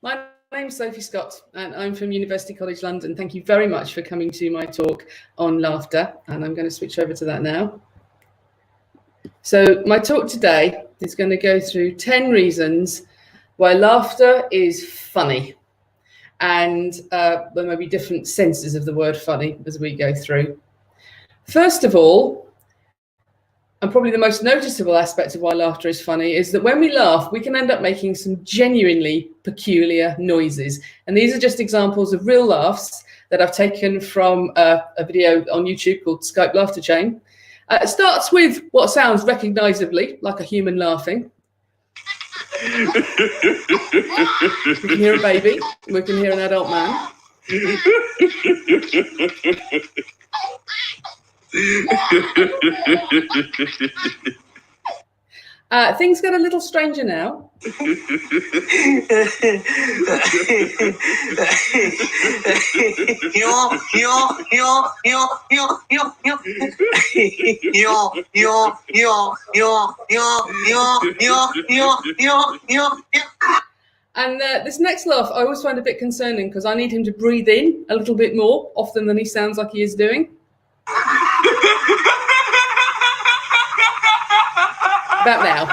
My name's Sophie Scott, and I'm from University College London. Thank you very much for coming to my talk on laughter, and I'm going to switch over to that now. So my talk today is going to go through 10 reasons why laughter is funny, and there may be different senses of the word funny as we go through. First of all, and probably the most noticeable aspect of why laughter is funny is that when we laugh, we can end up making some genuinely peculiar noises. And these are just examples of real laughs that I've taken from a video on YouTube called Skype Laughter Chain. It starts with what sounds recognisably like a human laughing. We can hear a baby, we can hear an adult man. Things get a little stranger now. And this next laugh I always find a bit concerning because I need him to breathe in a little bit more often than he sounds like he is doing. About now.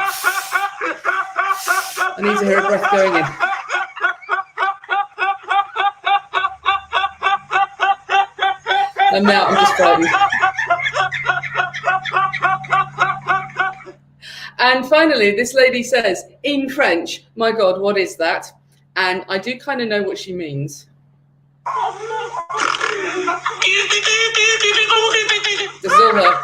I need to hear a breath going in. And now I'm just frightened. And finally, this lady says, in French, "My God, what is that?" And I do kind of know what she means. This is all her.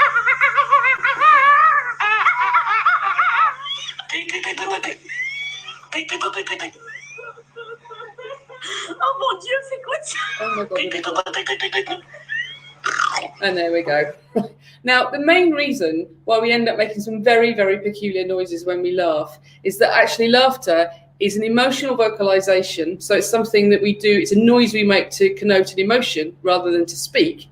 Oh mon Dieu, c'est quoi ça? Oh my God. And there we go. Now, the main reason why we end up making some very, very peculiar noises when we laugh is that actually laughter is an emotional vocalization. So it's something that we do, it's a noise we make to connote an emotion rather than to speak.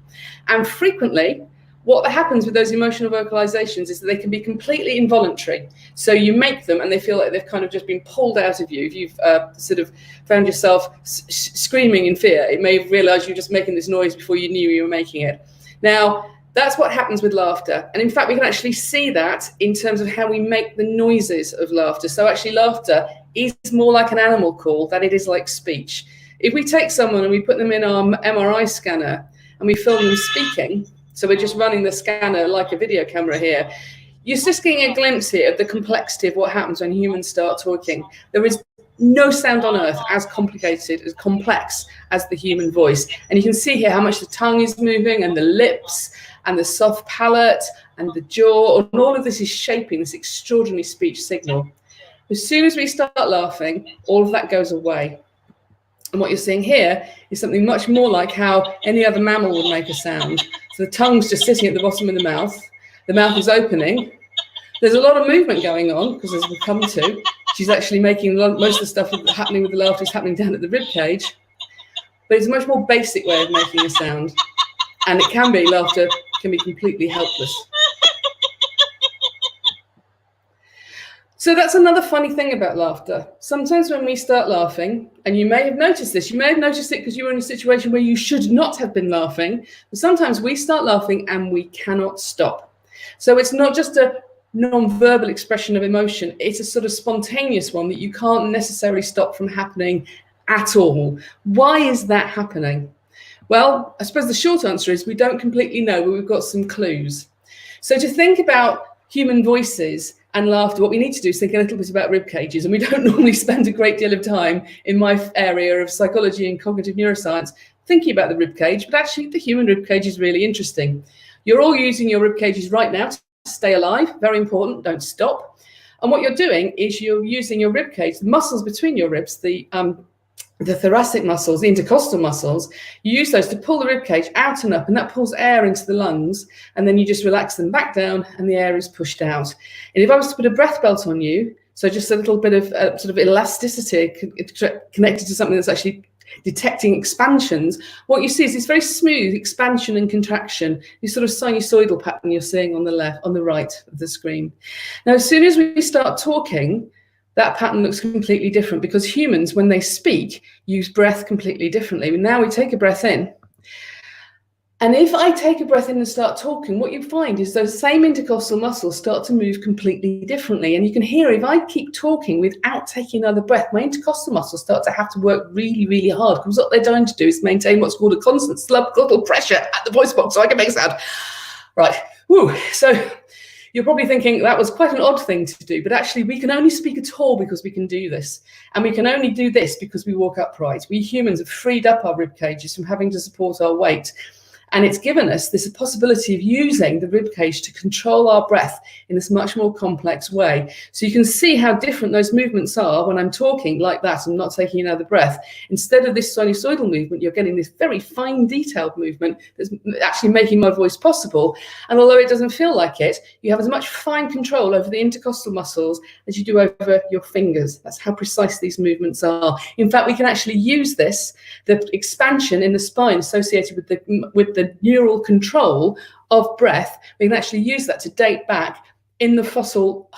And frequently, what happens with those emotional vocalizations is that they can be completely involuntary. So you make them and they feel like they've kind of just been pulled out of you. If you've sort of found yourself screaming in fear, it may have realized you're just making this noise before you knew you were making it. Now, that's what happens with laughter. And in fact, we can actually see that in terms of how we make the noises of laughter. So actually laughter is more like an animal call than it is like speech. If we take someone and we put them in our MRI scanner and we film them speaking, so we're just running the scanner like a video camera here, you're just getting a glimpse here of the complexity of what happens when humans start talking. There is no sound on earth as complicated, as complex as the human voice. And you can see here how much the tongue is moving and the lips and the soft palate and the jaw, and all of this is shaping this extraordinary speech signal. As soon as we start laughing, all of that goes away. And what you're seeing here is something much more like how any other mammal would make a sound. So the tongue's just sitting at the bottom of the mouth is opening. There's a lot of movement going on, because as we'll come to, she's actually making most of the stuff happening with the laughter is happening down at the rib cage. But it's a much more basic way of making a sound. And it can be, laughter can be completely helpless. So that's another funny thing about laughter. Sometimes when we start laughing, and you may have noticed this, you may have noticed it because you were in a situation where you should not have been laughing, but sometimes we start laughing and we cannot stop. So it's not just a non-verbal expression of emotion, it's a sort of spontaneous one that you can't necessarily stop from happening at all. Why is that happening? Well, I suppose the short answer is we don't completely know, but we've got some clues. So to think about human voices and laughter, what we need to do is think a little bit about rib cages, and we don't normally spend a great deal of time in my area of psychology and cognitive neuroscience thinking about the rib cage, but actually the human rib cage is really interesting. You're all using your rib cages right now to stay alive, very important, don't stop. And what you're doing is you're using your rib cage, the muscles between your ribs, the thoracic muscles, the intercostal muscles, you use those to pull the rib cage out and up, and that pulls air into the lungs, and then you just relax them back down and the air is pushed out. And if I was to put a breath belt on you, so just a little bit of sort of elasticity connected to something that's actually detecting expansions, what you see is this very smooth expansion and contraction, this sort of sinusoidal pattern you're seeing on the left, on the right of the screen. Now, as soon as we start talking, that pattern looks completely different, because humans, when they speak, use breath completely differently. Now we take a breath in. And if I take a breath in and start talking, what you find is those same intercostal muscles start to move completely differently. And you can hear, if I keep talking without taking another breath, my intercostal muscles start to have to work really, really hard, because what they're trying to do is maintain what's called a constant subglottal pressure at the voice box, so I can make sound. Right. Woo. So you're probably thinking that was quite an odd thing to do, but actually we can only speak at all because we can do this. And we can only do this because we walk upright. We humans have freed up our rib cages from having to support our weight. And it's given us this possibility of using the rib cage to control our breath in this much more complex way. So you can see how different those movements are when I'm talking like that and not taking another breath. Instead of this sinusoidal movement, you're getting this very fine, detailed movement that's actually making my voice possible. And although it doesn't feel like it, you have as much fine control over the intercostal muscles as you do over your fingers. That's how precise these movements are. In fact, we can actually use this, the expansion in the spine associated with the neural control of breath. We can actually use that to date back in the fossil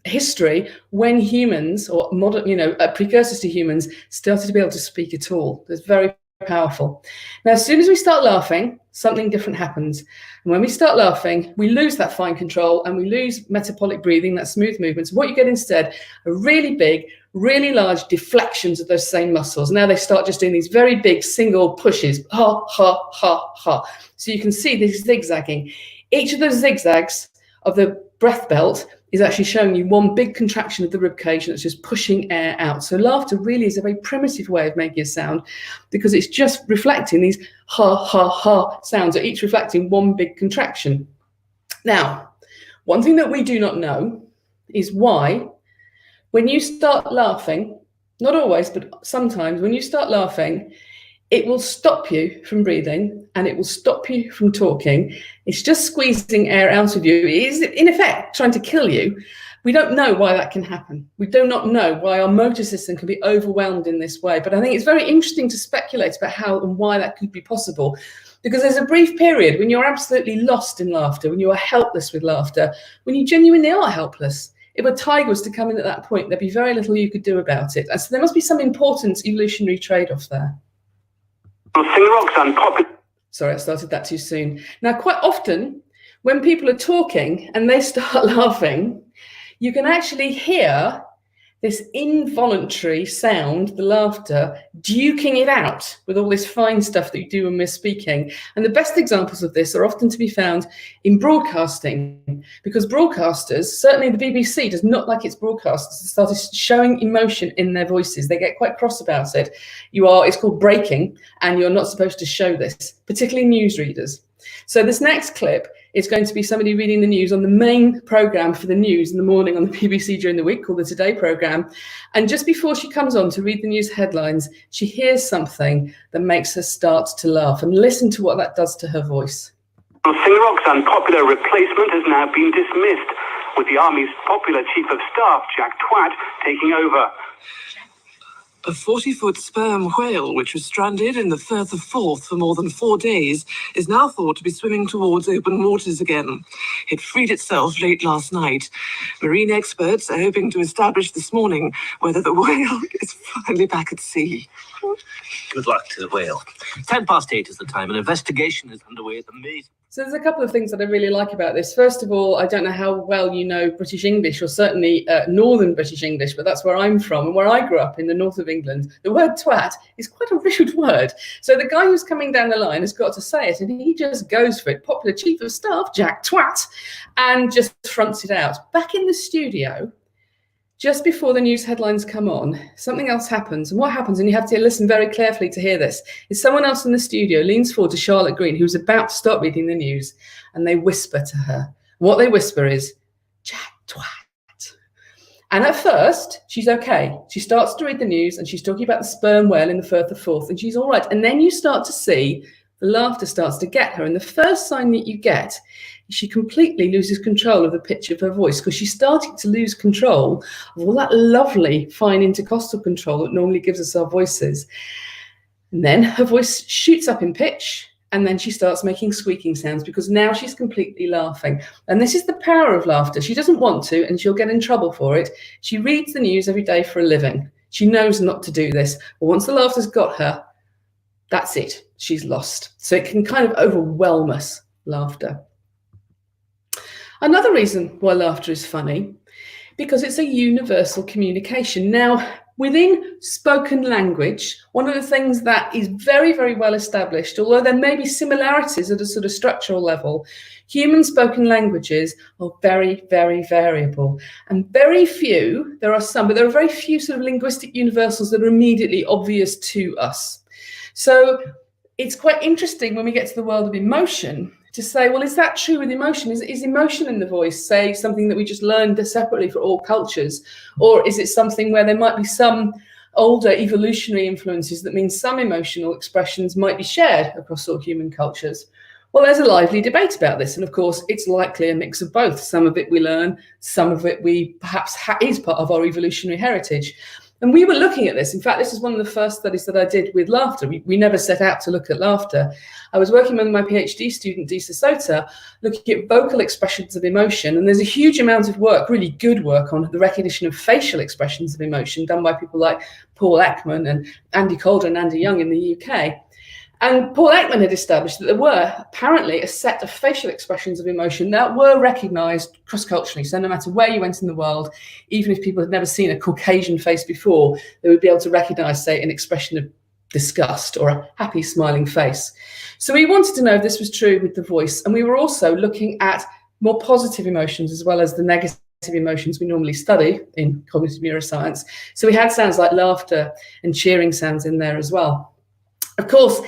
history when humans, or modern, precursors to humans, started to be able to speak at all. It's very powerful. Now, as soon as we start laughing, something different happens. And when we start laughing, we lose that fine control and we lose metabolic breathing, that smooth movement. So what you get instead are really big, really large deflections of those same muscles. Now they start just doing these very big single pushes, ha, ha, ha, ha. So you can see this zigzagging. Each of those zigzags of the breath belt is actually showing you one big contraction of the rib cage that's just pushing air out. So laughter really is a very primitive way of making a sound, because it's just reflecting these ha, ha, ha sounds, each reflecting one big contraction. Now, one thing that we do not know is why, when you start laughing, not always, but sometimes when you start laughing, it will stop you from breathing and it will stop you from talking. It's just squeezing air out of you. It is, in effect, trying to kill you. We don't know why that can happen. We do not know why our motor system can be overwhelmed in this way. But I think it's very interesting to speculate about how and why that could be possible. Because there's a brief period when you're absolutely lost in laughter, when you are helpless with laughter, when you genuinely are helpless. If a tiger was to come in at that point, there'd be very little you could do about it. And so there must be some important evolutionary trade-off there. Sorry, I started that too soon. Now, quite often, when people are talking and they start laughing, you can actually hear this involuntary sound, the laughter, duking it out with all this fine stuff that you do when we're speaking. And the best examples of this are often to be found in broadcasting, because broadcasters, certainly the BBC, does not like its broadcasters to start showing emotion in their voices. They get quite cross about it. It's called breaking, and you're not supposed to show this, particularly newsreaders. So this next clip is going to be somebody reading the news on the main programme for the news in the morning on the BBC during the week, called the Today programme. And just before she comes on to read the news headlines, she hears something that makes her start to laugh. And listen to what that does to her voice. Singrock's unpopular replacement has now been dismissed, with the Army's popular Chief of Staff, Jack Twat, taking over. A 40-foot sperm whale, which was stranded in the Firth of Forth for more than 4 days, is now thought to be swimming towards open waters again. It freed itself late last night. Marine experts are hoping to establish this morning whether the whale is finally back at sea. Good luck to the whale. 8:10 is the time. An investigation is underway at the maze. So there's a couple of things that I really like about this. First of all, I don't know how well you know British English, or certainly Northern British English, but that's where I'm from and where I grew up in the north of England. The word twat is quite a rude word. So the guy who's coming down the line has got to say it, and he just goes for it. Popular Chief of Staff, Jack Twat, and just fronts it out. Back in the studio, just before the news headlines come on, something else happens. And what happens, and you have to listen very carefully to hear this, is someone else in the studio leans forward to Charlotte Green, who's about to start reading the news, and they whisper to her. What they whisper is, Jack Twat. And at first, she's okay. She starts to read the news, and she's talking about the sperm whale in the Firth of Forth, and she's all right. And then you start to see the laughter starts to get her. And the first sign that you get, she completely loses control of the pitch of her voice, because she's starting to lose control of all that lovely fine intercostal control that normally gives us our voices. And then her voice shoots up in pitch, and then she starts making squeaking sounds because now she's completely laughing. And this is the power of laughter. She doesn't want to, and she'll get in trouble for it. She reads the news every day for a living. She knows not to do this. But once the laughter's got her, that's it. She's lost. So it can kind of overwhelm us, laughter. Another reason why laughter is funny, because it's a universal communication. Now, within spoken language, one of the things that is very, very well established, although there may be similarities at a sort of structural level, human spoken languages are very, very variable. And very few, there are some, but there are very few sort of linguistic universals that are immediately obvious to us. So it's quite interesting when we get to the world of emotion to say, well, is that true with emotion? Is emotion in the voice, say, something that we just learned separately for all cultures? Or is it something where there might be some older evolutionary influences that mean some emotional expressions might be shared across all human cultures? Well, there's a lively debate about this. And of course, it's likely a mix of both. Some of it we learn, some of it we perhaps is part of our evolutionary heritage. And we were looking at this. In fact, this is one of the first studies that I did with laughter. We never set out to look at laughter. I was working with my PhD student, Disa Sota, looking at vocal expressions of emotion. And there's a huge amount of work, really good work, on the recognition of facial expressions of emotion done by people like Paul Ekman and Andy Calder and Andy Young in the UK. And Paul Ekman had established that there were apparently a set of facial expressions of emotion that were recognised cross-culturally. So no matter where you went in the world, even if people had never seen a Caucasian face before, they would be able to recognise, say, an expression of disgust or a happy smiling face. So we wanted to know if this was true with the voice. And we were also looking at more positive emotions as well as the negative emotions we normally study in cognitive neuroscience. So we had sounds like laughter and cheering sounds in there as well. Of course,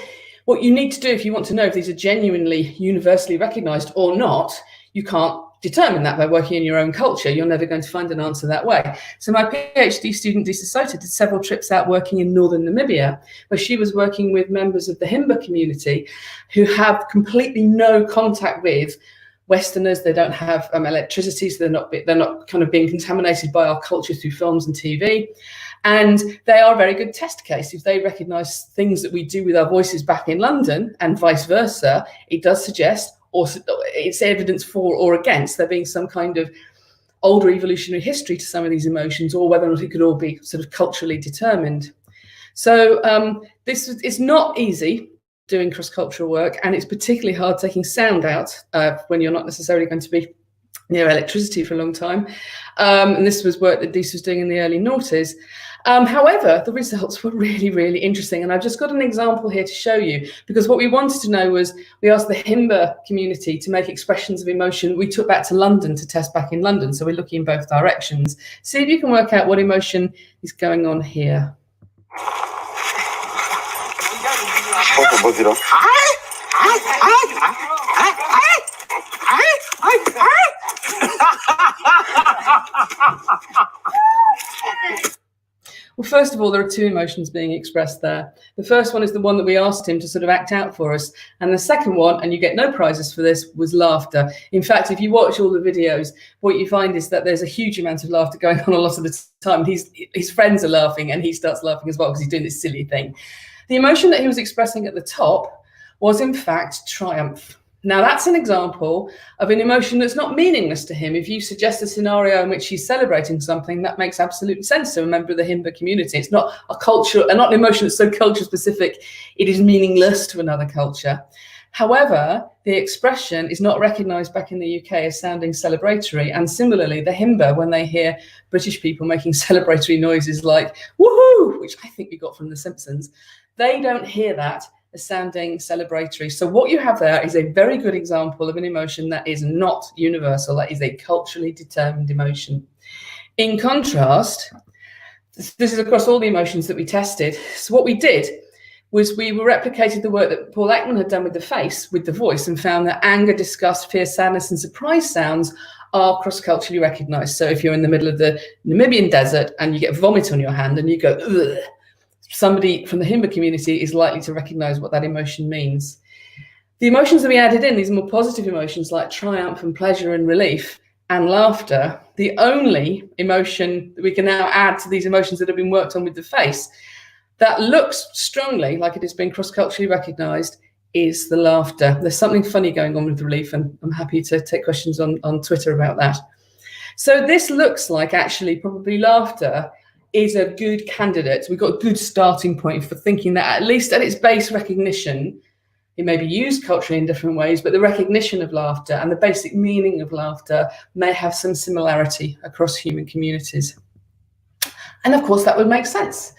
what you need to do if you want to know if these are genuinely universally recognised or not, you can't determine that by working in your own culture. You're never going to find an answer that way. So my PhD student, Disa Sota, did several trips out working in northern Namibia, where she was working with members of the Himba community who have completely no contact with Westerners. They don't have electricity, so they're not kind of being contaminated by our culture through films and TV. And they are a very good test case. If they recognise things that we do with our voices back in London and vice versa, it does suggest, or it's evidence for or against, there being some kind of older evolutionary history to some of these emotions, or whether or not it could all be sort of culturally determined. So it's not easy doing cross-cultural work, and it's particularly hard taking sound out when you're not necessarily going to be near electricity for a long time. And this was work that Disa was doing in the early noughties. However, the results were really, really interesting. And I've just got an example here to show you, because what we wanted to know was, we asked the Himba community to make expressions of emotion we took back to London to test back in London. So we're looking in both directions. See if you can work out what emotion is going on here. Well, first of all, there are two emotions being expressed there. The first one is the one that we asked him to sort of act out for us. And the second one, and you get no prizes for this, was laughter. In fact, if you watch all the videos, what you find is that there's a huge amount of laughter going on a lot of the time. His friends are laughing and he starts laughing as well because he's doing this silly thing. The emotion that he was expressing at the top was, in fact, triumph. Now, that's an example of an emotion that's not meaningless to him. If you suggest a scenario in which he's celebrating something, that makes absolute sense to a member of the Himba community. It's not a culture, and not an emotion that's so culture specific, it is meaningless to another culture. However, the expression is not recognised back in the UK as sounding celebratory. And similarly, the Himba, when they hear British people making celebratory noises like woohoo, which I think we got from The Simpsons, they don't hear that as sounding celebratory. So what you have there is a very good example of an emotion that is not universal, that is a culturally determined emotion. In contrast, this is across all the emotions that we tested. So what we did was we replicated the work that Paul Ekman had done with the face, with the voice, and found that anger, disgust, fear, sadness, and surprise sounds are cross-culturally recognised. So if you're in the middle of the Namibian desert and you get vomit on your hand and you go, ugh, somebody from the Himba community is likely to recognise what that emotion means. The emotions that we added in, these more positive emotions like triumph and pleasure and relief and laughter, the only emotion that we can now add to these emotions that have been worked on with the face that looks strongly like it has been cross-culturally recognised is the laughter. There's something funny going on with relief, and I'm happy to take questions on Twitter about that. So this looks like actually probably laughter is a good candidate. We've got a good starting point for thinking that at least at its base recognition, it may be used culturally in different ways, but the recognition of laughter and the basic meaning of laughter may have some similarity across human communities. And of course, that would make sense,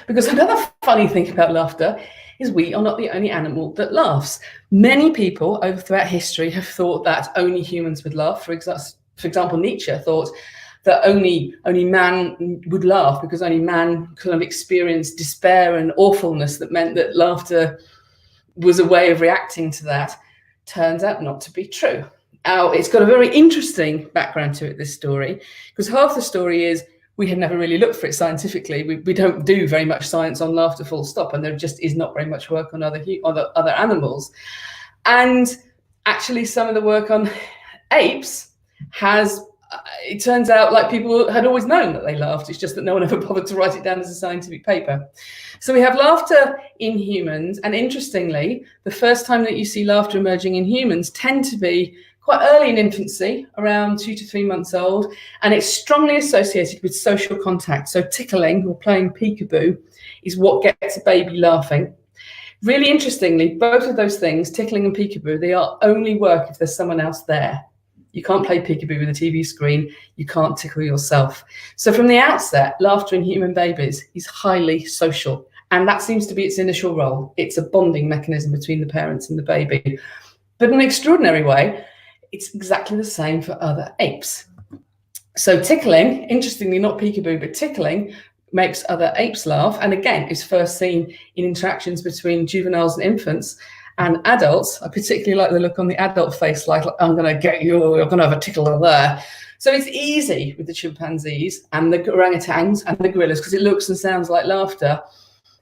because another funny thing about laughter is we are not the only animal that laughs. Many people throughout history have thought that only humans would laugh. For example, Nietzsche thought that only man would laugh because only man could have experienced despair and awfulness that meant that laughter was a way of reacting to that. Turns out not to be true. Now, it's got a very interesting background to it, this story, because half the story is we had never really looked for it scientifically. We don't do very much science on laughter full stop, and there just is not very much work on other animals. And actually some of the work on apes has, it turns out like people had always known that they laughed. It's just that no one ever bothered to write it down as a scientific paper. So we have laughter in humans. And interestingly, the first time that you see laughter emerging in humans tend to be quite early in infancy, around 2 to 3 months old. And it's strongly associated with social contact. So tickling or playing peekaboo is what gets a baby laughing. Really interestingly, both of those things, tickling and peekaboo, they are only work if there's someone else there. You can't play peekaboo with a TV screen. You can't tickle yourself. So from the outset, laughter in human babies is highly social. And that seems to be its initial role. It's a bonding mechanism between the parents and the baby. But in an extraordinary way, it's exactly the same for other apes. So tickling, interestingly, not peekaboo, but tickling makes other apes laugh. And again, is first seen in interactions between juveniles and infants. And adults, I particularly like the look on the adult face, like I'm going to get you, you're going to have a tickle there. So it's easy with the chimpanzees and the orangutans and the gorillas because it looks and sounds like laughter.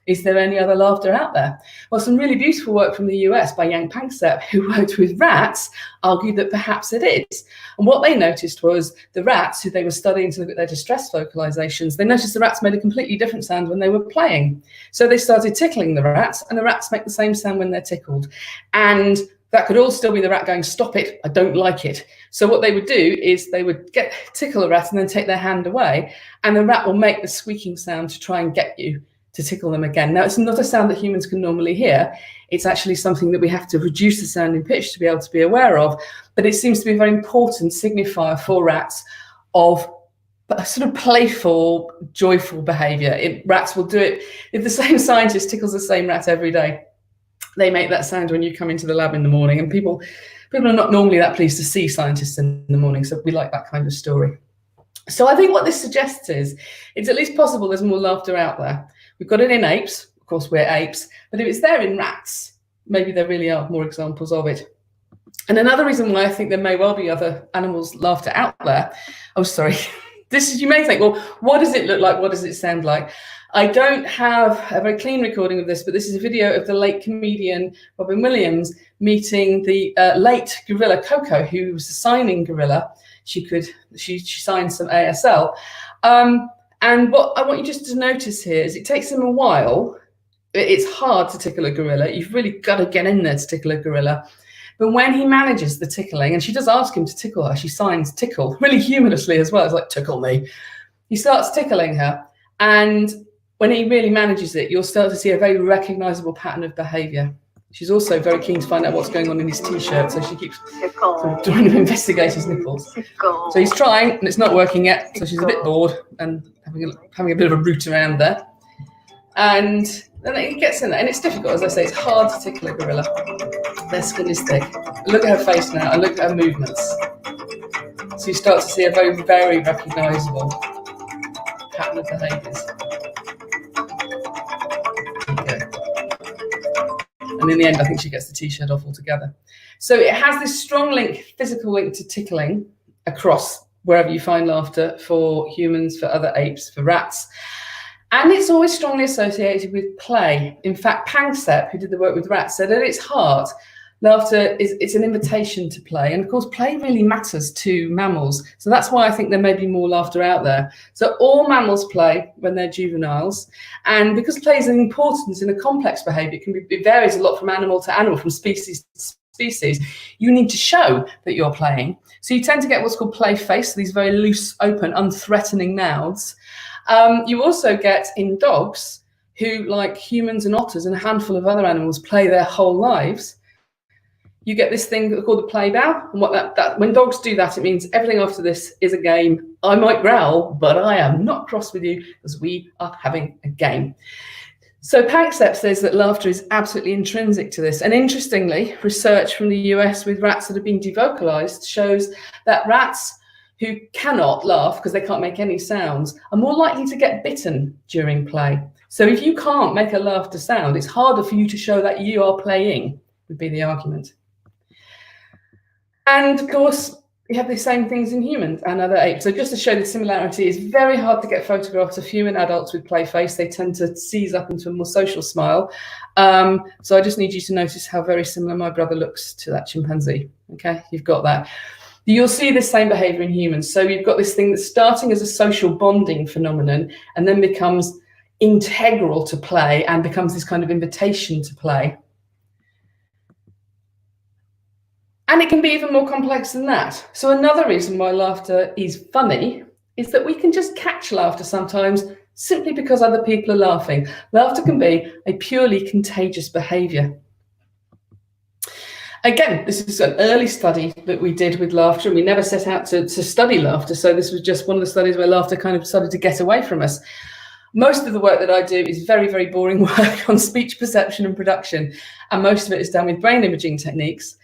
Is there any other laughter out there? Well, some really beautiful work from the US by Yang Pangsep, who worked with rats, argued that perhaps it is. And what they noticed was the rats, who they were studying to look at their distress vocalizations, they noticed the rats made a completely different sound when they were playing. So they started tickling the rats, and the rats make the same sound when they're tickled. And that could all still be the rat going, stop it, I don't like it. So what they would do is they would tickle a rat and then take their hand away, and the rat will make the squeaking sound to try and get you to tickle them again. Now, it's not a sound that humans can normally hear. It's actually something that we have to reduce the sound in pitch to be able to be aware of. But it seems to be a very important signifier for rats of a sort of playful, joyful behavior. Rats will do it. If the same scientist tickles the same rat every day, they make that sound when you come into the lab in the morning. And people are not normally that pleased to see scientists in the morning. So we like that kind of story. So I think what this suggests is it's at least possible there's more laughter out there. We've got it in apes, of course we're apes, but if it's there in rats, maybe there really are more examples of it. And another reason why I think there may well be other animals' laughter out there, oh sorry, you may think, well, what does it look like? What does it sound like? I don't have a very clean recording of this, but this is a video of the late comedian Robin Williams meeting the late gorilla Coco, who was a signing gorilla. She signed some ASL. And what I want you just to notice here is it takes him a while. It's hard to tickle a gorilla. You've really got to get in there to tickle a gorilla. But when he manages the tickling, and she does ask him to tickle her, she signs tickle, really humorously as well. It's like, tickle me. He starts tickling her. And when he really manages it, you'll start to see a very recognizable pattern of behavior. She's also very keen to find out what's going on in his t-shirt, so she keeps sort of trying to investigate his nipples. So he's trying, and it's not working yet, so she's a bit bored and having a bit of a root around there. And then it gets in there, and it's difficult, as I say, it's hard to tickle a gorilla. Their skin is thick. Look at her face now, and look at her movements. So you start to see a very, very recognisable pattern of behaviours. And in the end, I think she gets the t-shirt off altogether. So it has this strong link, physical link to tickling across wherever you find laughter for humans, for other apes, for rats. And it's always strongly associated with play. In fact, Pangsep, who did the work with rats, said at its heart, Laughter it's an invitation to play, and of course play really matters to mammals, so that's why I think there may be more laughter out there. So all mammals play when they're juveniles, and because play is an importance in a complex behavior, it varies a lot from animal to animal, from species to species. You need to show that you're playing, so you tend to get what's called play face, so these very loose, open, unthreatening mouths. You also get in dogs, who, like humans and otters and a handful of other animals, play their whole lives. You get this thing called the play bow, and what that when dogs do that, it means everything after this is a game. I might growl, but I am not cross with you because we are having a game. So Panksepp says that laughter is absolutely intrinsic to this, and interestingly, research from the US with rats that have been devocalized shows that rats who cannot laugh because they can't make any sounds are more likely to get bitten during play. So if you can't make a laughter sound, it's harder for you to show that you are playing, would be the argument. And of course, we have the same things in humans and other apes. So just to show the similarity, it's very hard to get photographs of human adults with play face. They tend to seize up into a more social smile. So I just need you to notice how very similar my brother looks to that chimpanzee. Okay, you've got that. You'll see the same behavior in humans. So you've got this thing that's starting as a social bonding phenomenon and then becomes integral to play and becomes this kind of invitation to play. And it can be even more complex than that. So another reason why laughter is funny is that we can just catch laughter sometimes simply because other people are laughing. Laughter can be a purely contagious behavior. Again, this is an early study that we did with laughter, and we never set out to study laughter. So this was just one of the studies where laughter kind of started to get away from us. Most of the work that I do is very, very boring work on speech perception and production, and most of it is done with brain imaging techniques.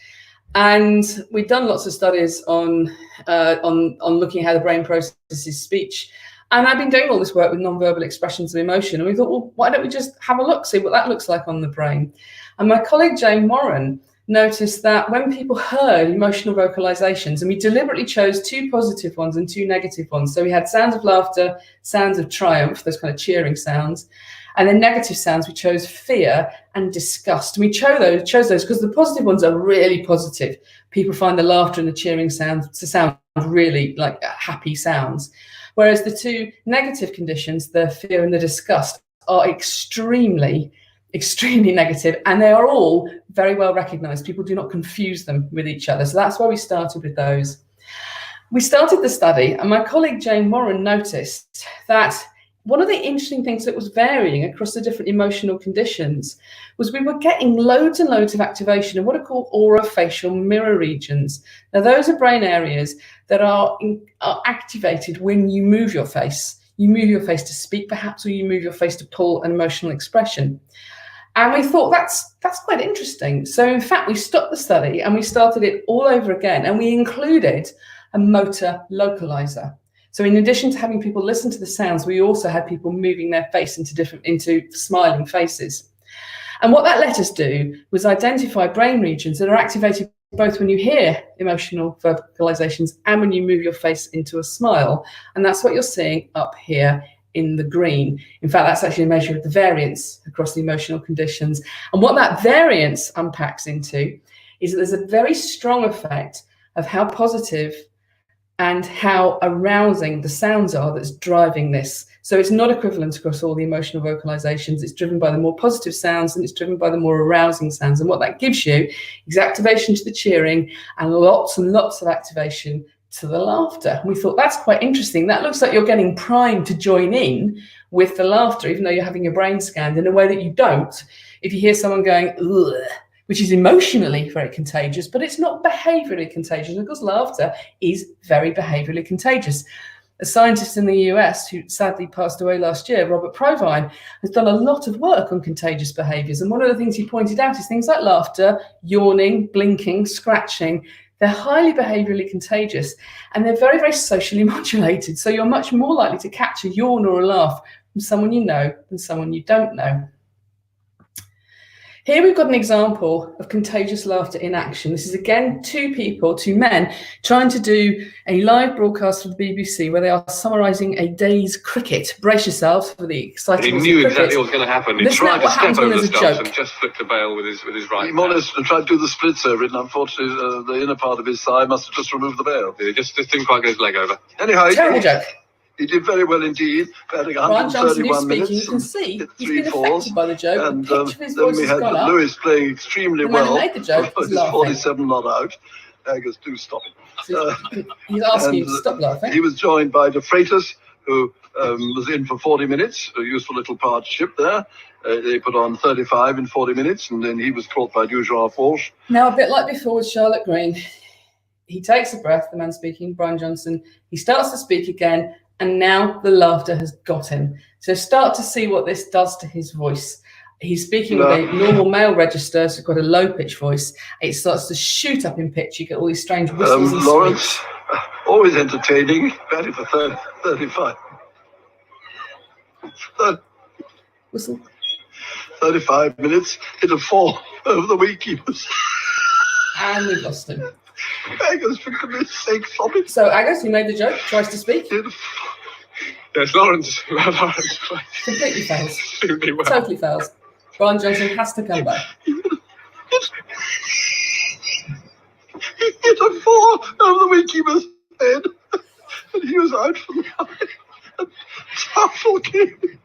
And we've done lots of studies on looking at how the brain processes speech. And I've been doing all this work with non-verbal expressions of emotion. And we thought, well, why don't we just have a look, see what that looks like on the brain? And my colleague Jane Warren noticed that when people heard emotional vocalizations, and we deliberately chose 2 positive ones and 2 negative ones. So we had sounds of laughter, sounds of triumph, those kind of cheering sounds. And then negative sounds, we chose fear and disgust. And we chose those because the positive ones are really positive. People find the laughter and the cheering sounds to sound really like happy sounds. Whereas the 2 negative conditions, the fear and the disgust, are extremely negative, and they are all very well recognized. People do not confuse them with each other. So that's why we started with those. We started the study, and my colleague Jane Warren noticed that one of the interesting things that was varying across the different emotional conditions was we were getting loads and loads of activation of what are called orofacial mirror regions. Now, those are brain areas that are activated when you move your face. You move your face to speak, perhaps, or you move your face to pull an emotional expression. And we thought that's quite interesting. So in fact, we stopped the study and we started it all over again, and we included a motor localizer. So in addition to having people listen to the sounds, we also had people moving their face into smiling faces. And what that let us do was identify brain regions that are activated both when you hear emotional vocalizations and when you move your face into a smile. And that's what you're seeing up here in the green. In fact, that's actually a measure of the variance across the emotional conditions. And what that variance unpacks into is that there's a very strong effect of how positive and how arousing the sounds are that's driving this. So it's not equivalent across all the emotional vocalizations. It's driven by the more positive sounds and it's driven by the more arousing sounds. And what that gives you is activation to the cheering and lots of activation to the laughter. And we thought that's quite interesting. That looks like you're getting primed to join in with the laughter, even though you're having your brain scanned, in a way that you don't if you hear someone going, ugh, which is emotionally very contagious, but it's not behaviorally contagious, because laughter is very behaviorally contagious. A scientist in the US who sadly passed away last year, Robert Provine, has done a lot of work on contagious behaviors. And one of the things he pointed out is things like laughter, yawning, blinking, scratching. They're highly behaviorally contagious, and they're very, very socially modulated. So you're much more likely to catch a yawn or a laugh from someone you know than someone you don't know. Here we've got an example of contagious laughter in action. This is again two men, trying to do a live broadcast for the BBC where they are summarising a day's cricket. Brace yourselves for the exciting. He knew exactly what was going to happen. He tried to step over the stumps and just flicked the bail with his right. He more or less tried to do the splits over it, and unfortunately, the inner part of his thigh must have just removed the bail. He just didn't quite get his leg over. Anyhow, terrible joke. He did very well indeed, batting Brian Johnson is 131 speaking. minutes. You can see hit he's 3 been fours, affected by the joke. and The pitch of his then voice we has had gone up. Lewis playing extremely The man who well. made the joke is laughing. 47 not out. Agus, do stop it. So he's asking you to stop laughing. He was joined by De Freitas, who was in for 40 minutes, a useful little partnership there. They put on 35 in 40 minutes, and then he was caught by Dujon Forge. Now, a bit like before with Charlotte Green, he takes a breath, the man speaking, Brian Johnson. He starts to speak again, and now the laughter has got him. So start to see what this does to his voice. He's speaking with a normal male register, so got a low-pitch voice. It starts to shoot up in pitch. You get all these strange whistles and Lawrence, squeaks. always entertaining, batting for 35. Whistle. 35 minutes, hit a 4 over the wicketkeepers. And we've lost him. Agus, for goodness sake, stop it. So Agus, who made the joke, tries to speak. Yes, Lawrence Completely fails. extremely well. Totally fails. Brian Johnson has to come back. He hit a 4 over the wicketkeeper's head. And he was out for the night. And Taffel came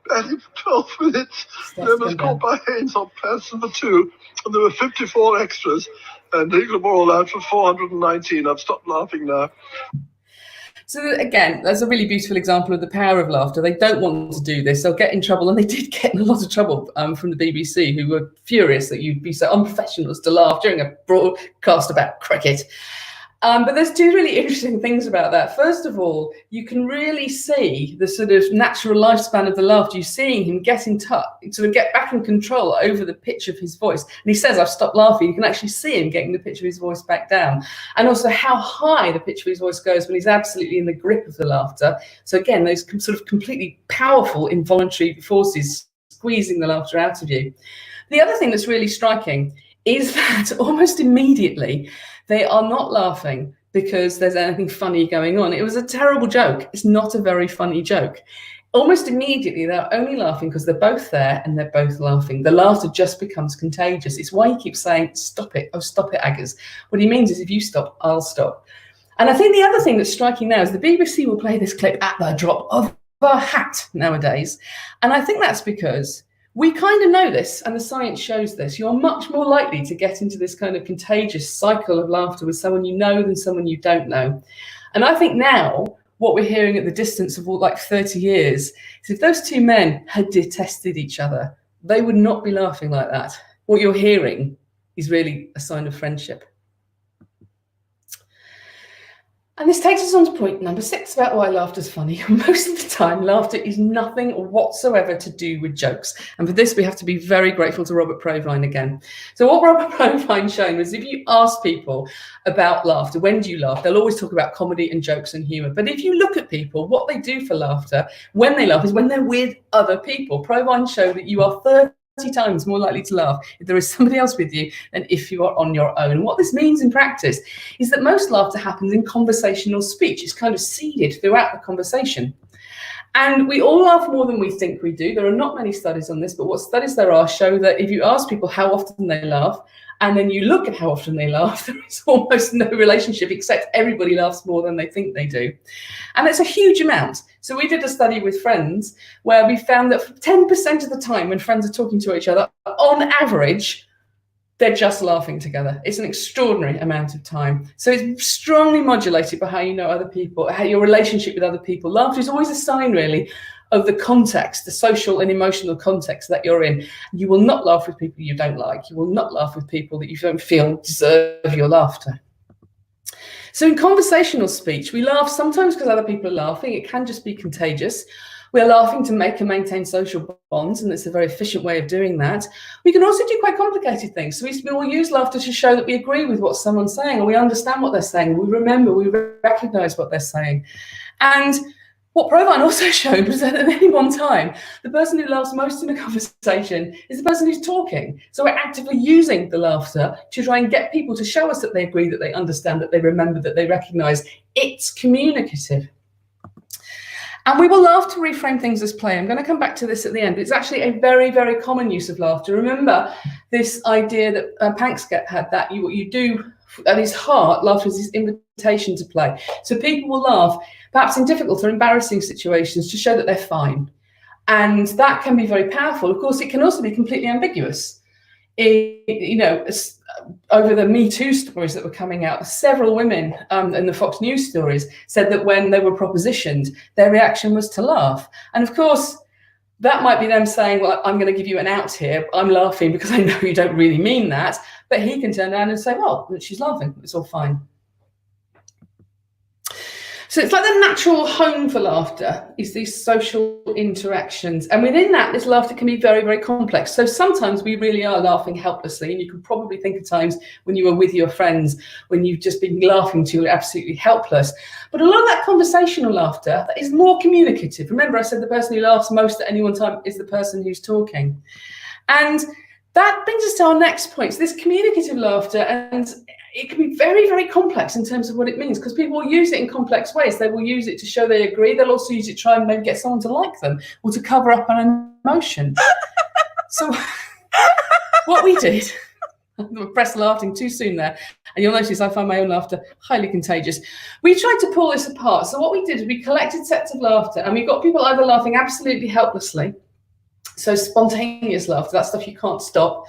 batting for 12 minutes. Then was caught by Haynes on pass number 2. And there were 54 extras. And England were all out for 419. I've stopped laughing now. So again, that's a really beautiful example of the power of laughter. They don't want to do this. They'll get in trouble, and they did get in a lot of trouble from the BBC, who were furious that you'd be so unprofessional as to laugh during a broadcast about cricket. But there's two really interesting things about that. First of all, you can really see the sort of natural lifespan of the laughter. You're seeing him get in touch, sort of get back in control over the pitch of his voice. And he says, I've stopped laughing. You can actually see him getting the pitch of his voice back down. And also how high the pitch of his voice goes when he's absolutely in the grip of the laughter. So again, those sort of completely powerful involuntary forces squeezing the laughter out of you. The other thing that's really striking is that almost immediately, they are not laughing because there's anything funny going on. It was a terrible joke. It's not a very funny joke. Almost immediately, they're only laughing because they're both there and they're both laughing. The laughter just becomes contagious. It's why he keeps saying, stop it. Oh, stop it, Agus. What he means is if you stop, I'll stop. And I think the other thing that's striking now is the BBC will play this clip at the drop of a hat nowadays. And I think that's because we kind of know this, and the science shows this. You're much more likely to get into this kind of contagious cycle of laughter with someone you know than someone you don't know. And I think now what we're hearing at the distance of like 30 years is if those two men had detested each other, they would not be laughing like that. What you're hearing is really a sign of friendship. And this takes us on to point number 6 about why laughter's funny. Most of the time, laughter is nothing whatsoever to do with jokes. And for this, we have to be very grateful to Robert Provine again. So what Robert Provine shown was if you ask people about laughter, when do you laugh? They'll always talk about comedy and jokes and humour. But if you look at people, what they do for laughter when they laugh is when they're with other people. Provine showed that you are 30 times more likely to laugh if there is somebody else with you than if you are on your own. And what this means in practice is that most laughter happens in conversational speech. It's kind of seeded throughout the conversation. And we all laugh more than we think we do. There are not many studies on this, but what studies there are show that if you ask people how often they laugh, and then you look at how often they laugh, there is almost no relationship, except everybody laughs more than they think they do. And it's a huge amount. So we did a study with friends where we found that 10% of the time when friends are talking to each other, on average, they're just laughing together. It's an extraordinary amount of time. So it's strongly modulated by how you know other people, how your relationship with other people. Laughter is always a sign, really, of the context, the social and emotional context that you're in. You will not laugh with people you don't like. You will not laugh with people that you don't feel deserve your laughter. So in conversational speech, we laugh sometimes because other people are laughing. It can just be contagious. We're laughing to make and maintain social bonds, and it's a very efficient way of doing that. We can also do quite complicated things. So we will use laughter to show that we agree with what someone's saying, or we understand what they're saying. We remember, we recognize what they're saying. And What Provine also showed was that at any one time, the person who laughs most in a conversation is the person who's talking. So we're actively using the laughter to try and get people to show us that they agree, that they understand, that they remember, that they recognise. It's communicative. And we will laugh to reframe things as play. I'm going to come back to this at the end. It's actually a very, very common use of laughter. Remember this idea that Panksepp had, that what you do at his heart, laughter is his invitation to play. So people will laugh, perhaps in difficult or embarrassing situations, to show that they're fine. And that can be very powerful. Of course, it can also be completely ambiguous. Over the Me Too stories that were coming out, several women in the Fox News stories said that when they were propositioned, their reaction was to laugh. And of course, that might be them saying, well, I'm going to give you an out here. I'm laughing because I know you don't really mean that. But he can turn around and say, well, she's laughing. It's all fine. So it's like the natural home for laughter is these social interactions. And within that, this laughter can be very, very complex. So sometimes we really are laughing helplessly. And you can probably think of times when you were with your friends, when you've just been laughing till you're absolutely helpless. But a lot of that conversational laughter that is more communicative. Remember, I said the person who laughs most at any one time is the person who's talking. And that brings us to our next point. So this communicative laughter, and it can be very, very complex in terms of what it means, because people will use it in complex ways. They will use it to show they agree. They'll also use it to try and maybe get someone to like them or to cover up an emotion. So what we did, I pressed laughing too soon there, and you'll notice I find my own laughter highly contagious. We tried to pull this apart. So what we did is we collected sets of laughter, and we got people either laughing absolutely helplessly, so spontaneous laughter, that stuff you can't stop,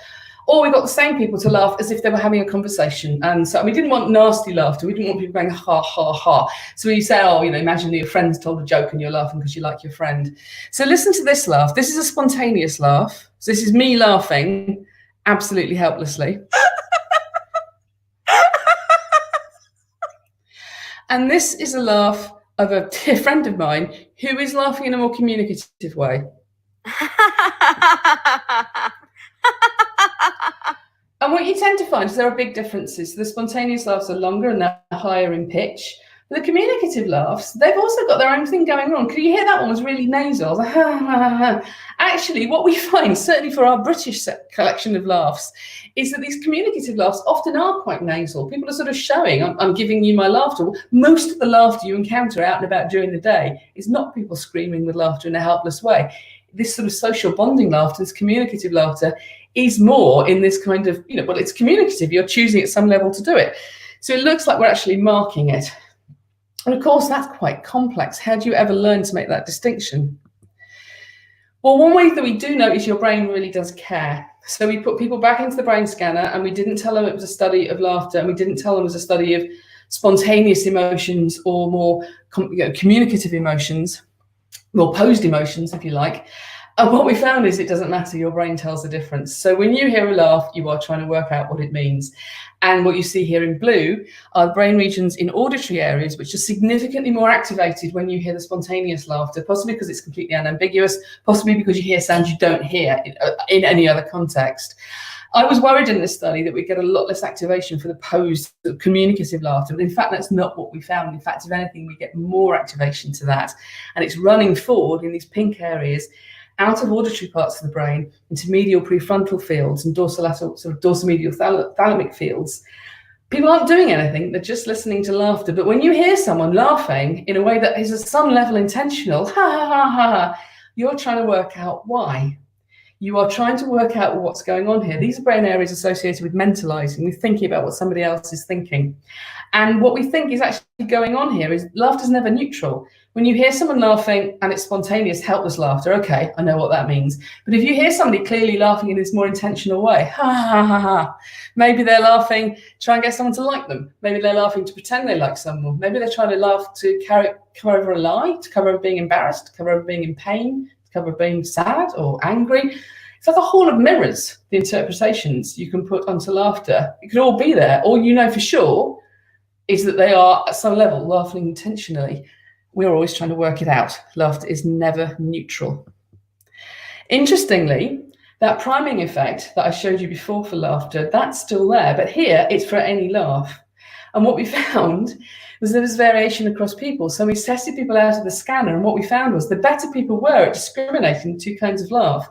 or we got the same people to laugh as if they were having a conversation. And so we didn't want nasty laughter. We didn't want people going, ha, ha, ha. So we say, imagine that your friend's told a joke and you're laughing because you like your friend. So listen to this laugh. This is a spontaneous laugh. So this is me laughing absolutely helplessly. And this is a laugh of a dear friend of mine who is laughing in a more communicative way. And what you tend to find is there are big differences. The spontaneous laughs are longer and they're higher in pitch. But the communicative laughs, they've also got their own thing going on. Could you hear that one was really nasal? Like, ha, ha, ha. Actually, what we find, certainly for our British collection of laughs, is that these communicative laughs often are quite nasal. People are sort of showing, I'm giving you my laughter. Most of the laughter you encounter out and about during the day is not people screaming with laughter in a helpless way. This sort of social bonding laughter, this communicative laughter, is more in this kind of, it's communicative. You're choosing at some level to do it. So it looks like we're actually marking it. And of course, that's quite complex. How do you ever learn to make that distinction? Well, one way that we do know is your brain really does care. So we put people back into the brain scanner and we didn't tell them it was a study of laughter, and we didn't tell them it was a study of spontaneous emotions or more communicative emotions, more posed emotions, if you like. And what we found is it doesn't matter. Your brain tells the difference. So when you hear a laugh, you are trying to work out what it means. And what you see here in blue are brain regions in auditory areas, which are significantly more activated when you hear the spontaneous laughter, possibly because it's completely unambiguous, possibly because you hear sounds you don't hear in any other context. I was worried in this study that we get a lot less activation for the posed communicative laughter, but in fact, that's not what we found. In fact, if anything, we get more activation to that. And it's running forward in these pink areas out of auditory parts of the brain into medial prefrontal fields and dorsomedial thalamic fields. People aren't doing anything, they're just listening to laughter. But when you hear someone laughing in a way that is at some level intentional, ha, ha, ha, ha, you're trying to work out why. You are trying to work out what's going on here. These are brain areas associated with mentalizing, with thinking about what somebody else is thinking. And what we think is actually going on here is laughter's never neutral. When you hear someone laughing and it's spontaneous, helpless laughter, okay, I know what that means. But if you hear somebody clearly laughing in this more intentional way, ha, ha, ha, ha, maybe they're laughing to try and get someone to like them. Maybe they're laughing to pretend they like someone. Maybe they're trying to laugh to cover over a lie, to cover over being embarrassed, to cover over being in pain, to cover over being sad or angry. It's like a hall of mirrors, the interpretations you can put onto laughter. It could all be there. All you know for sure is that they are, at some level, laughing intentionally. We're always trying to work it out. Laughter is never neutral. Interestingly, that priming effect that I showed you before for laughter, that's still there. But here, it's for any laugh. And what we found was there was variation across people. So we tested people out of the scanner, and what we found was the better people were at discriminating the two kinds of laugh,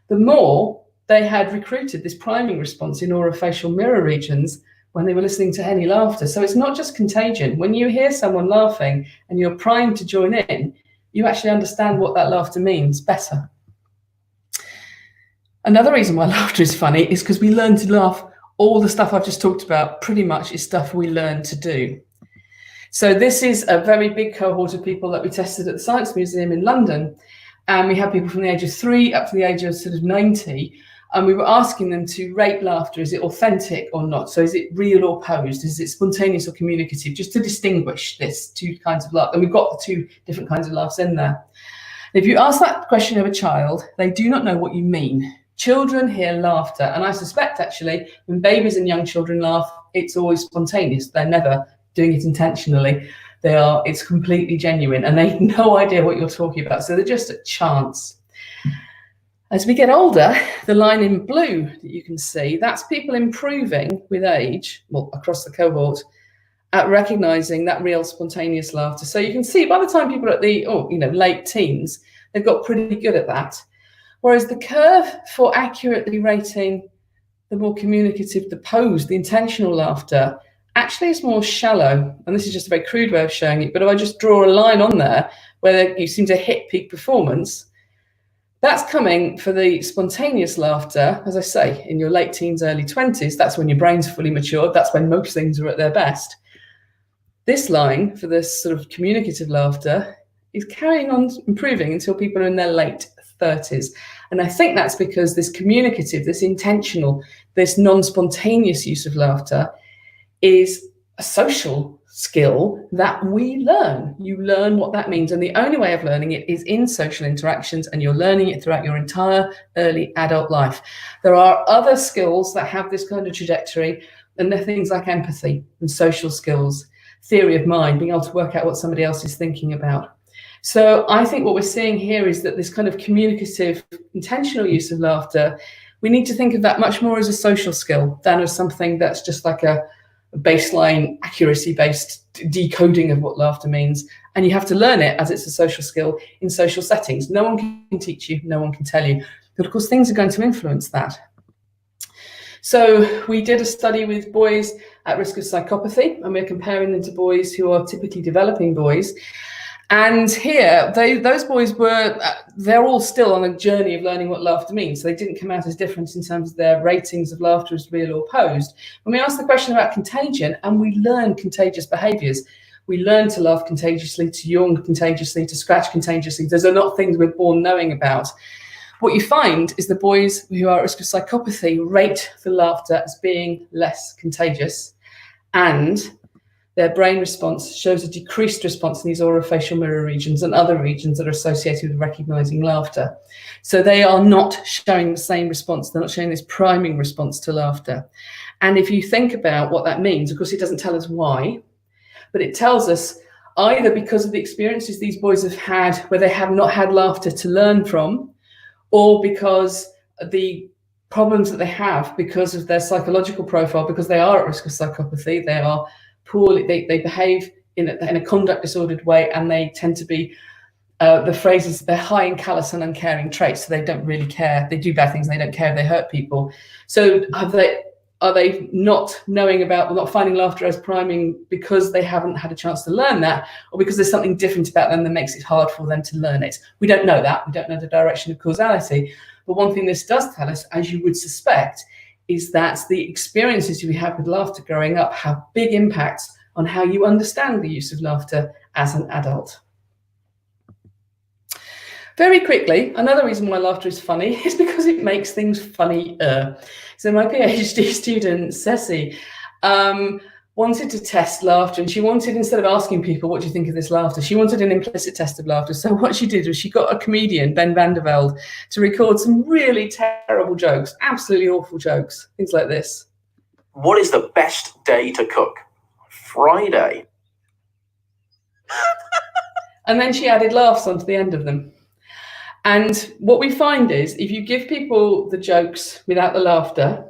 the more they had recruited this priming response in orofacial mirror regions when they were listening to any laughter. So it's not just contagion. When you hear someone laughing and you're primed to join in, you actually understand what that laughter means better. Another reason why laughter is funny is because we learn to laugh. All the stuff I've just talked about pretty much is stuff we learn to do. So this is a very big cohort of people that we tested at the Science Museum in London. And we had people from the age of 3 up to the age of sort of 90. And we were asking them to rate laughter. Is it authentic or not? So is it real or posed? Is it spontaneous or communicative? Just to distinguish this two kinds of laugh. And we've got the two different kinds of laughs in there. If you ask that question of a child, they do not know what you mean. Children hear laughter. And I suspect actually when babies and young children laugh, it's always spontaneous. They're never doing it intentionally. It's completely genuine and they have no idea what you're talking about. So they're just a chance. As we get older, the line in blue that you can see, that's people improving with age, well, across the cohort, at recognizing that real spontaneous laughter. So you can see by the time people are at the late teens, they've got pretty good at that. Whereas the curve for accurately rating the more communicative, the posed, the intentional laughter, actually is more shallow. And this is just a very crude way of showing it. But if I just draw a line on there where you seem to hit peak performance, that's coming for the spontaneous laughter, as I say, in your late teens, early 20s. That's when your brain's fully matured. That's when most things are at their best. This line for this sort of communicative laughter is carrying on improving until people are in their late 30s. And I think that's because this communicative, this intentional, this non-spontaneous use of laughter is a social skill that we learn. You learn what that means. And the only way of learning it is in social interactions, and you're learning it throughout your entire early adult life. There are other skills that have this kind of trajectory, and they're things like empathy and social skills, theory of mind, being able to work out what somebody else is thinking about. So I think what we're seeing here is that this kind of communicative, intentional use of laughter, we need to think of that much more as a social skill than as something that's just like a baseline accuracy-based decoding of what laughter means. And you have to learn it as it's a social skill in social settings. No one can teach you, no one can tell you. But of course, things are going to influence that. So we did a study with boys at risk of psychopathy, and we're comparing them to boys who are typically developing boys. And here, those boys they're all still on a journey of learning what laughter means. So they didn't come out as different in terms of their ratings of laughter as real or posed. When we asked the question about contagion, and we learn contagious behaviors, we learn to laugh contagiously, to yawn contagiously, to scratch contagiously. Those are not things we're born knowing about. What you find is the boys who are at risk of psychopathy rate the laughter as being less contagious, and their brain response shows a decreased response in these orofacial mirror regions and other regions that are associated with recognizing laughter. So they are not showing the same response. They're not showing this priming response to laughter. And if you think about what that means, of course, it doesn't tell us why, but it tells us either because of the experiences these boys have had where they have not had laughter to learn from, or because the problems that they have because of their psychological profile, because they are at risk of psychopathy, they are poorly, they behave in a conduct disordered way, and they tend to be, the phrase is they're high in callous and uncaring traits, so they don't really care. They do bad things and they don't care if they hurt people. So are they not knowing about, not finding laughter as priming because they haven't had a chance to learn that, or because there's something different about them that makes it hard for them to learn it? We don't know that. We don't know the direction of causality. But one thing this does tell us, as you would suspect, is that the experiences you have with laughter growing up have big impacts on how you understand the use of laughter as an adult. Very quickly, another reason why laughter is funny is because it makes things funnier. So my PhD student, Ceci, wanted to test laughter, and she wanted, instead of asking people, what do you think of this laughter, she wanted an implicit test of laughter. So what she did was she got a comedian, Ben van der Velde, to record some really terrible jokes, absolutely awful jokes, things like this. What is the best day to cook? Friday. And then she added laughs onto the end of them. And what we find is if you give people the jokes without the laughter,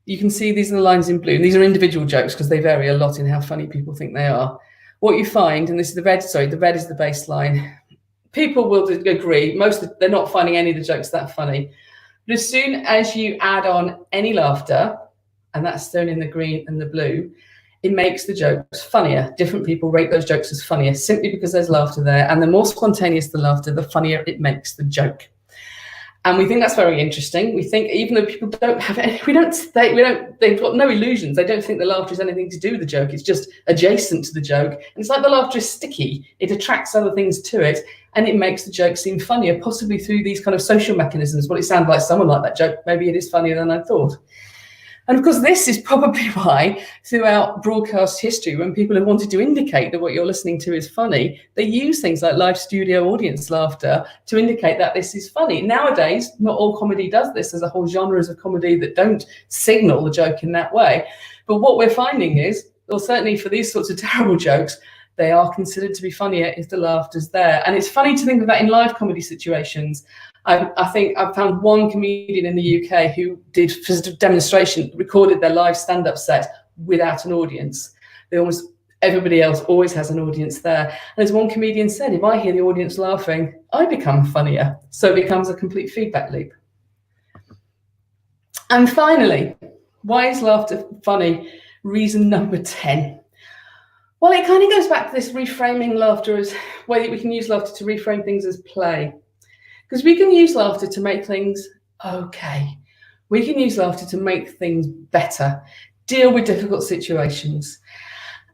you can see these are the lines in blue. And these are individual jokes because they vary a lot in how funny people think they are. What you find, and this is the red, sorry, the red is the baseline. People will agree, they're not finding any of the jokes that funny. But as soon as you add on any laughter, and that's shown in the green and the blue, it makes the jokes funnier. Different people rate those jokes as funnier simply because there's laughter there. And the more spontaneous the laughter, the funnier it makes the joke. And we think that's very interesting. We think even though people don't have any, they've got no illusions. They don't think the laughter has anything to do with the joke. It's just adjacent to the joke. And it's like the laughter is sticky. It attracts other things to it and it makes the joke seem funnier, possibly through these kind of social mechanisms. Well, it sounds like someone like that joke. Maybe it is funnier than I thought. And of course, this is probably why throughout broadcast history, when people have wanted to indicate that what you're listening to is funny, they use things like live studio audience laughter to indicate that this is funny. Nowadays, not all comedy does this. There's a whole genres of comedy that don't signal the joke in that way. But what we're finding is, or certainly for these sorts of terrible jokes, they are considered to be funnier if the laughter's there. And it's funny to think of that in live comedy situations. I think I've found one comedian in the UK who did a demonstration, recorded their live stand-up set without an audience. Everybody else always has an audience there. And as one comedian said, if I hear the audience laughing, I become funnier. So it becomes a complete feedback loop. And finally, why is laughter funny? Reason number 10. Well, it kind of goes back to this reframing laughter as way that we can use laughter to reframe things as play. Because we can use laughter to make things okay. We can use laughter to make things better, deal with difficult situations.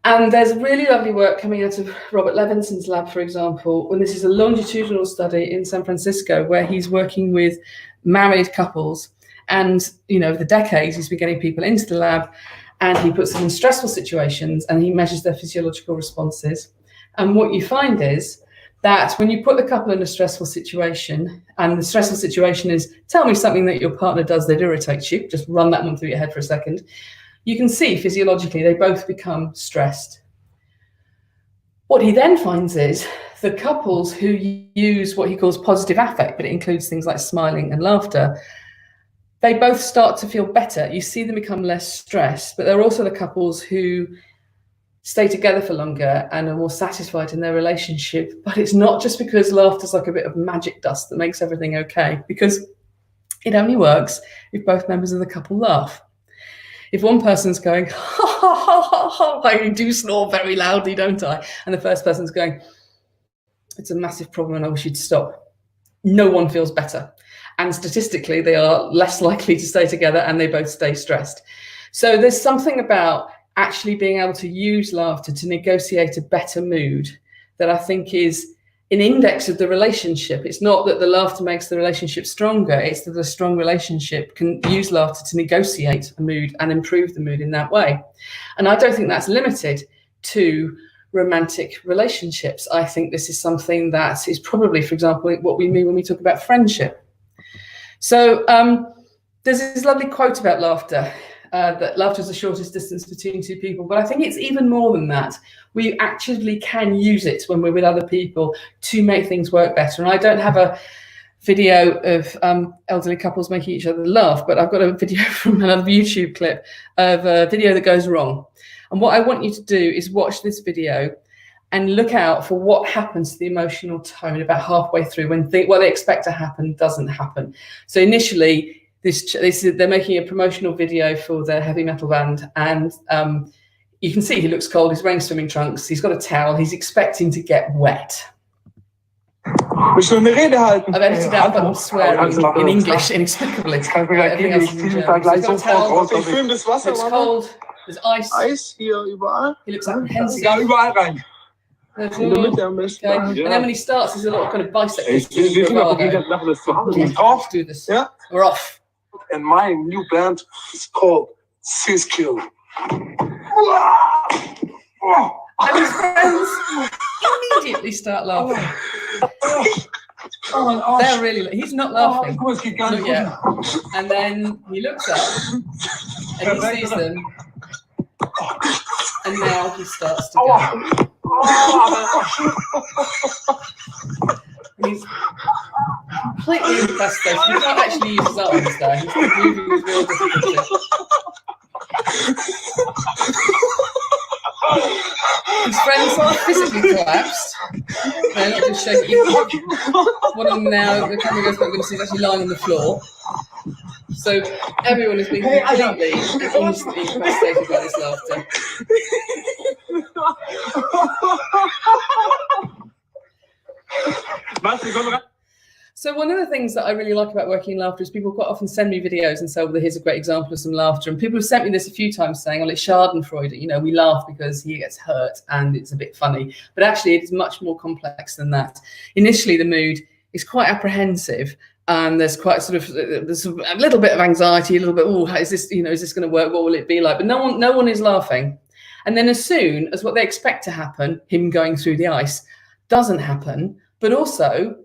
And there's really lovely work coming out of Robert Levinson's lab, for example, when this is a longitudinal study in San Francisco where he's working with married couples. And, over the decades, he's been getting people into the lab and he puts them in stressful situations and he measures their physiological responses. And what you find is that when you put the couple in a stressful situation, and the stressful situation is, tell me something that your partner does that irritates you, just run that one through your head for a second, you can see physiologically they both become stressed. What he then finds is the couples who use what he calls positive affect, but it includes things like smiling and laughter, they both start to feel better. You see them become less stressed, but there are also the couples who stay together for longer and are more satisfied in their relationship. But it's not just because laughter's like a bit of magic dust that makes everything okay, because it only works if both members of the couple laugh. If one person's going, ha, ha, ha, ha, ha, I do snore very loudly, don't I? And the first person's going, it's a massive problem and I wish you'd stop. No one feels better. And statistically, they are less likely to stay together and they both stay stressed. So there's something about actually being able to use laughter to negotiate a better mood that I think is an index of the relationship. It's not that the laughter makes the relationship stronger, it's that a strong relationship can use laughter to negotiate a mood and improve the mood in that way. And I don't think that's limited to romantic relationships. I think this is something that is probably, for example, what we mean when we talk about friendship. So there's this lovely quote about laughter. That laughter is the shortest distance between two people. But I think it's even more than that. We actually can use it when we're with other people to make things work better. And I don't have a video of elderly couples making each other laugh, but I've got a video from another YouTube clip of a video that goes wrong. And what I want you to do is watch this video and look out for what happens to the emotional tone about halfway through when what they expect to happen doesn't happen. So initially, they're making a promotional video for their heavy metal band, and you can see he looks cold. He's wearing swimming trunks. He's got a towel. He's expecting to get wet. I've edited out but swearing in English inexplicably. Everything else is in German. So he's got a towel. It's cold. There's ice. He looks apprehensive. Okay. And then when he starts, there's a little kind of bicycle. Do this. Yeah. We're off. And my new band is called Siskill. And his friends immediately start laughing. They're really, he's not laughing. Not yet. And then he looks up and he sees them. And now he starts to go. He's completely incapacitated. He can't actually use his arms there. He's moving with real difficulty. physically collapsed. They're not just shaking. One of them now, the camera goes back, we're going to see, is actually lying on the floor. So everyone has been completely and instantly incapacitated by this laughter. So one of the things that I really like about working in laughter is people quite often send me videos and say, well, here's a great example of some laughter. And people have sent me this a few times saying, well, it's Schadenfreude, you know, we laugh because he gets hurt and it's a bit funny. But actually, it is much more complex than that. Initially, the mood is quite apprehensive. And there's quite there's a little bit of anxiety, a little bit, oh, is this going to work? What will it be like? But no one is laughing. And then as soon as what they expect to happen, him going through the ice, doesn't happen, but also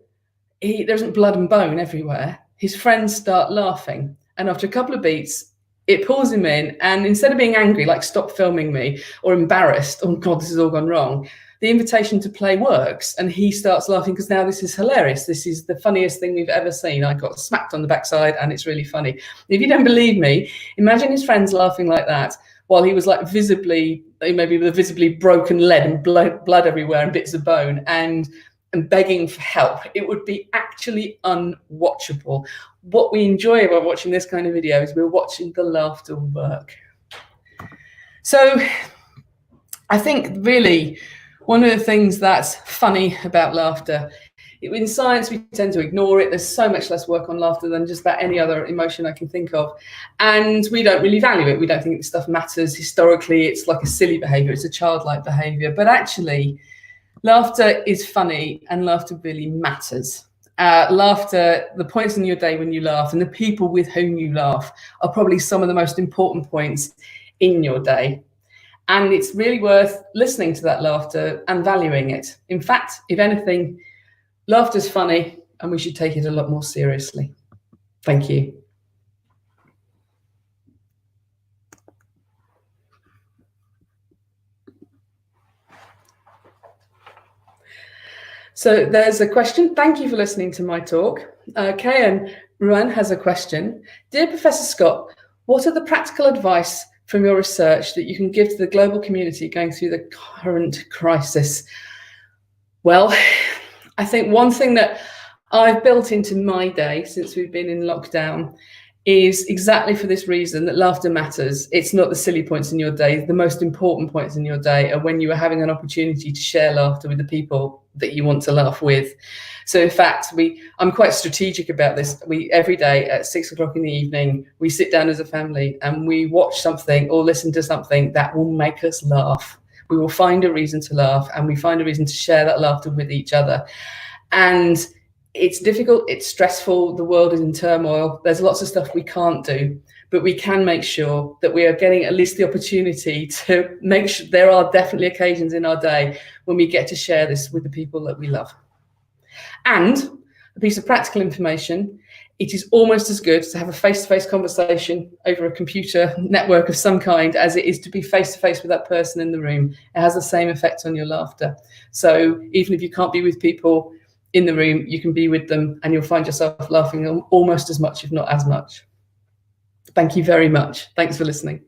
there isn't blood and bone everywhere, his friends start laughing. And after a couple of beats, it pulls him in. And instead of being angry, like stop filming me, or embarrassed, oh God, this has all gone wrong, the invitation to play works. And he starts laughing because now this is hilarious. This is the funniest thing we've ever seen. I got smacked on the backside and it's really funny. If you don't believe me, imagine his friends laughing like that while he was like visibly, maybe with a visibly broken leg and blood everywhere and bits of bone and begging for help. It would be actually unwatchable. What we enjoy about watching this kind of video is we're watching the laughter work. So I think really one of the things that's funny about laughter, in science we tend to ignore it. There's so much less work on laughter than just about any other emotion I can think of. And we don't really value it. We don't think this stuff matters. Historically, it's like a silly behavior. It's a childlike behavior. But actually, laughter is funny and laughter really matters. Laughter, the points in your day when you laugh and the people with whom you laugh are probably some of the most important points in your day. And it's really worth listening to that laughter and valuing it. In fact, if anything, laughter's funny and we should take it a lot more seriously. Thank you. So there's a question. Thank you for listening to my talk. Kayan Ruan has a question. Dear Professor Scott, what are the practical advice from your research that you can give to the global community going through the current crisis? Well, I think one thing that I've built into my day since we've been in lockdown is exactly for this reason, that laughter matters. It's not the silly points in your day. The most important points in your day are when you are having an opportunity to share laughter with the people that you want to laugh with. So in fact, I'm quite strategic about this. Every day at 6 o'clock in the evening, we sit down as a family and we watch something or listen to something that will make us laugh. We will find a reason to laugh and we find a reason to share that laughter with each other. And it's difficult, it's stressful, the world is in turmoil, there's lots of stuff we can't do, but we can make sure that we are getting at least the opportunity to make sure there are definitely occasions in our day when we get to share this with the people that we love. And a piece of practical information, it is almost as good to have a face-to-face conversation over a computer network of some kind as it is to be face-to-face with that person in the room. It has the same effect on your laughter. So even if you can't be with people in the room, you can be with them and you'll find yourself laughing almost as much, if not as much. Thank you very much. Thanks for listening.